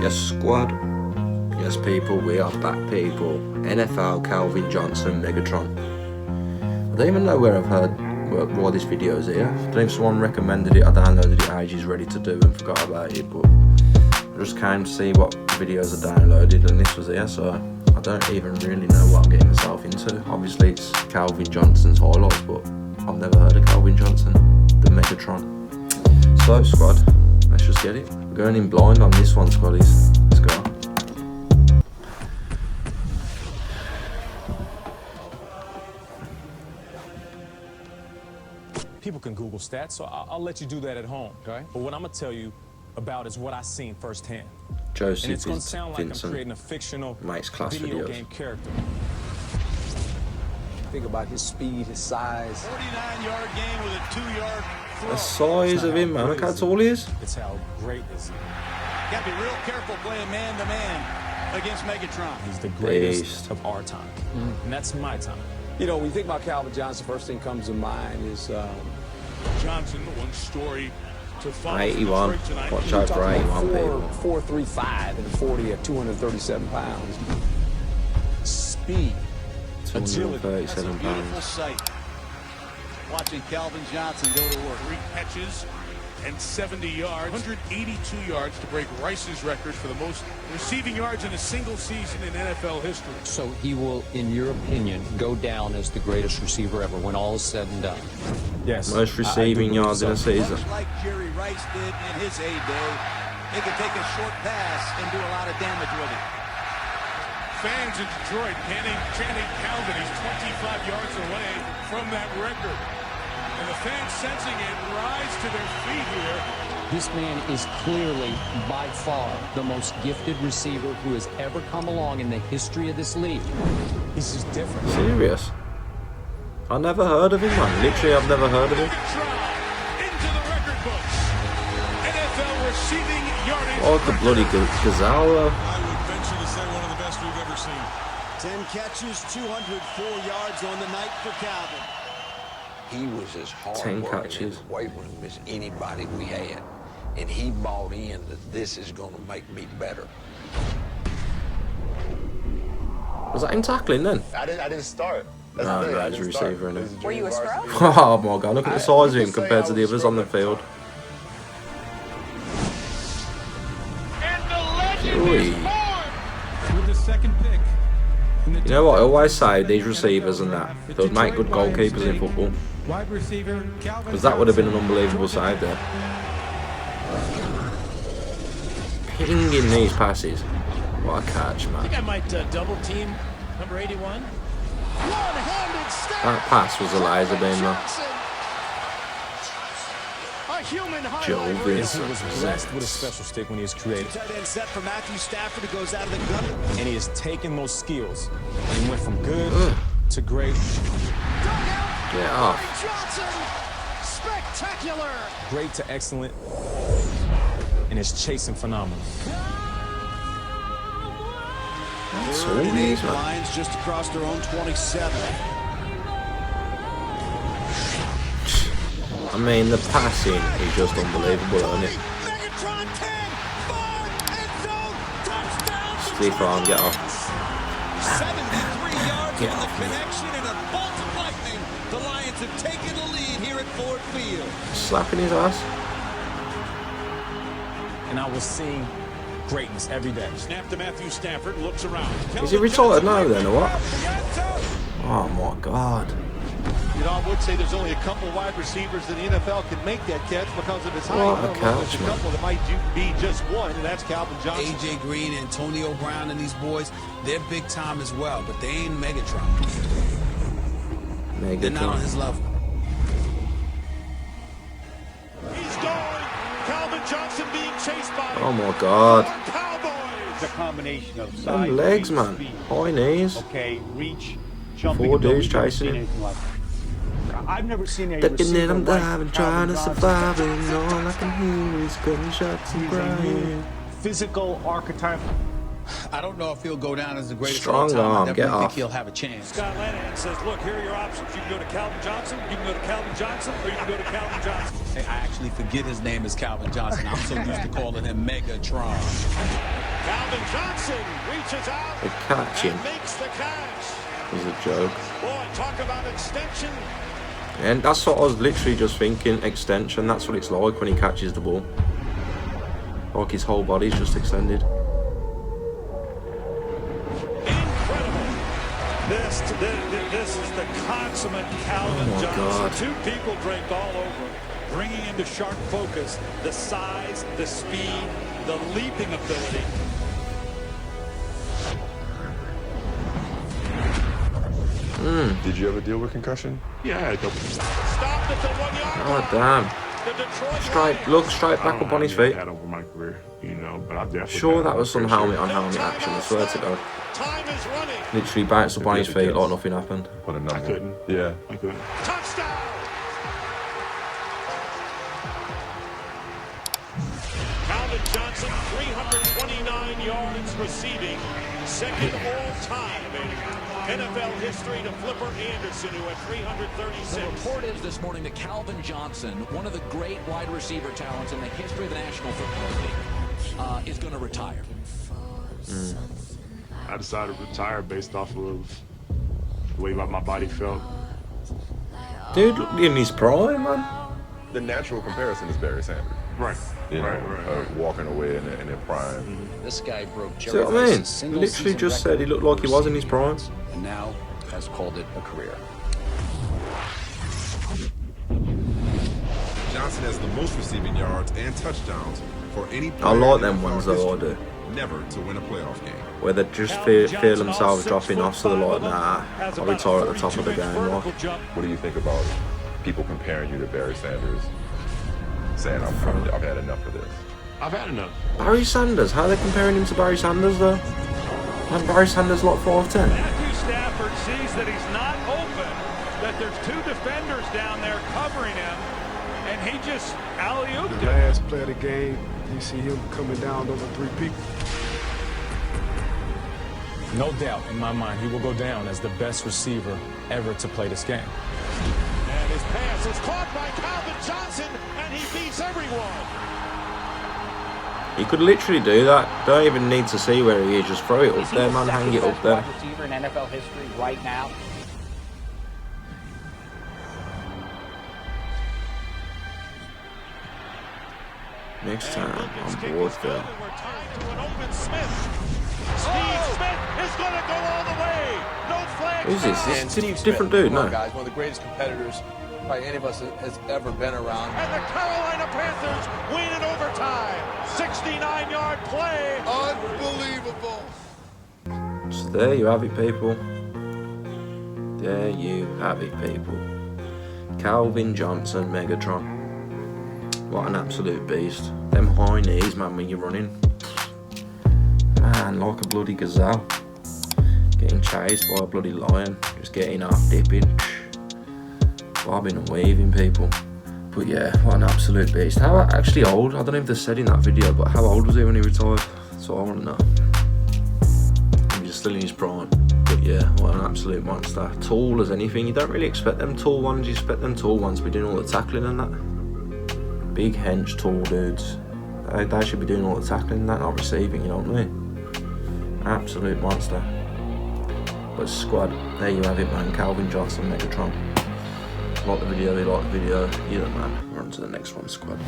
Yes, squad. Yes, people. We are back, people. NFL, Calvin Johnson, Megatron. I don't even know where I've heard why this video is here. I don't know if someone recommended it. I downloaded it ages ready to do and forgot about it. But I just came to see what videos I downloaded, and this was here. So I don't even really know what I'm getting myself into. Obviously, it's Calvin Johnson's highlights, but I've never heard of Calvin Johnson, the Megatron. So, squad, let's just get it. We're going in blind on this one, squaddies. Let's go. People can Google stats, so I'll let you do that at home, okay? But what I'm gonna tell you about is what I seen firsthand. Joseph and it's gonna is sound Vincent. like I'm creating a fictional Mike's class video videos. game character. Think about his speed, his size. 49-yard game with a 2-yard throw. The size of him, man. Look how tall he is. It's how great is he? Got to be real careful playing man-to-man against Megatron. He's the greatest Beast. of our time, and that's my time. You know, when you think about Calvin Johnson, first thing comes to mind is Johnson, one story to follow. 81. Watch out for 81, people. 4.35 and 40 at 237 pounds. Speed, agility. 237 Beautiful pounds. sight. Watching Calvin Johnson go to work. 3 catches and 70 yards, 182 yards to break Rice's record for the most receiving yards in a single season in NFL history. So he will, in your opinion, go down as the greatest receiver ever when all is said and done? Yes. Most receiving yards in a season. Much like Jerry Rice did in his heyday, he could take a short pass and do a lot of damage with it. Fans in Detroit chanting Calvin. He's 25 yards away from that record. And the fans sensing it rise to their feet here. This man is clearly, by far, the most gifted receiver who has ever come along in the history of this league. He's just different. Serious? I never heard of him, man. Literally, I've never heard of him. Megatron into the record books. NFL receiving yardage. Oh, the bloody gazelle, though. I would venture to say one of the best we've ever seen. 10 catches, 204 yards on the night for Calvin. He was as 10 hard working in catches. the weight room as anybody we had. And he bought in that this is going to make me better. Was that him tackling then? I didn't start. No, no, he's a receiver, innit? Were you a scrub? Oh my god, look at the size of him compared to the others on the field. And the legend Oi. is born. With the second pick. You know what I always say, these receivers and that, they'll make good goalkeepers in football. Wide receiver Calvin. Because that would have been an unbelievable save there. Pinging these passes. What a catch, I man. think I might double team number 81. One-handed step. That pass was a laser beam, though. A human Joe highlight. He Vincent. was blessed with a special stick when he was created. Tight end set for Matthew Stafford, who goes out of the gun. And he has taken those skills and he went from good to great. Get off. Johnson, spectacular. Great to excellent, and it's chasing phenomenal. That's all these, man. Lions just across their own 27. I mean, the passing is just unbelievable, isn't it? Megatron 10, 5, end zone, touchdown. Stiff arm, get off. 73 yards Get on the off me. connection and a bolt of lightning. The Lions have taken the lead here at Ford Field. Slapping his ass. And I was seeing greatness every day. Snap to Matthew Stafford, looks around. Is he retired now then, or what? Oh my god. You know, I would say there's only a couple wide receivers in the NFL can make that catch because of his height. What a I don't know if catch, there's a man. couple that might be just one, and that's Calvin Johnson. A.J. Green, Antonio Brown, and these boys, they're big time as well, but they ain't Megatron. They're not on his Megatron. level. He's gone. Calvin Johnson being chased by Oh my god. Cowboys. The combination of Them legs, man. High knees. Okay, reach, jumping. 4 dudes chasing him. I've never seen a Thinking that I'm like diving, Calvin trying to Johnson. survive, and all I can hear is gunshots and He's a new crying. physical archetype. I don't know if he'll go down as the greatest Strong of all time. arm, I get definitely think off. he'll have a chance. Scott Lanahan says, look, here are your options. You can go to Calvin Johnson, you can go to Calvin Johnson, or you can go to Calvin Johnson. I actually forget his name is Calvin Johnson. I'm so used to calling him Megatron. Calvin Johnson reaches out The catching and makes the catch. was a joke. Boy, talk about extension. And that's what I was literally just thinking, extension. That's what it's like when he catches the ball. Like his whole body's just extended. Incredible. This is the consummate Calvin Johnson. God. Two people draped all over, bringing into sharp focus the size, the speed, the leaping ability. Did you ever deal with concussion? Yeah, I had a couple. Stopped at the 1 yard Oh line. damn. The Detroit Look straight back up on his feet. had over my career, you know, but I definitely Sure that was some helmet on helmet action, I swear to God. Time is running. Literally bounced up on his feet like nothing happened. Put a number. I couldn't. Yeah. I couldn't. Touchdown! Calvin Johnson, 329 yards receiving, second all-time in NFL history to Flipper Anderson, who had 336. The report is this morning that Calvin Johnson, one of the great wide receiver talents in the history of the National Football League, is going to retire. I decided to retire based off of the way my body felt. Dude, in his prime, man. The natural comparison is Barry Sanders. Right. You know, walking away in their prime. This guy broke See Jerry what I mean? Rice's single Literally season just record said he looked like he was in his prime. and now has called it a career. Johnson has the most receiving yards and touchdowns for any player I like in them NFL ones though, I history, do. never to win a playoff game. Where they just feel themselves dropping off, so they're like, nah, I'll retire at the top of the game. Like. What do you think about people comparing you to Barry Sanders, saying I've had enough of this? I've had enough. Barry Sanders? How are they comparing him to Barry Sanders though? And Barry Sanders like 5'10". Matthew Stafford sees that he's not open, that there's two defenders down there covering him, and he just alley-ooped The last play of the game, you see him coming down over 3 people. No doubt in my mind, he will go down as the best receiver ever to play this game. And his pass is caught by Calvin Johnson, and he beats everyone. He could literally do that. Don't even need to see where he is. Just throw it up there, man. Hang it up there. Receiver in NFL history right now. Next time, I'm bored, Phil. We're tied to an open Smith. Steve Smith is going to go all the way. No flag. Who's this? And This Steve is a different Smith, dude, come on, no? guys, one of the greatest competitors probably any of us has ever been around. And the Carolina Panthers win in overtime. 69-yard play. Unbelievable. So there you have it, people. There you have it, people. Calvin Johnson, Megatron. What an absolute beast. Them high knees, man, when you're running. Man, like a bloody gazelle. Getting chased by a bloody lion. Just getting half dipping. Bobbing and waving, people. But yeah, what an absolute beast. How actually old? I don't know if they said in that video, but how old was he when he retired? That's what I want to know. He's still in his prime. But yeah, what an absolute monster. Tall as anything. You don't really expect them tall ones. You expect them tall ones to be doing all the tackling and that. Big hench, tall dudes. They should be doing all the tackling and that, not receiving, you know what I mean? Absolute monster. But squad, there you have it, man. Calvin Johnson, Megatron. Like the video, you're the man. We're on to the next one, squad.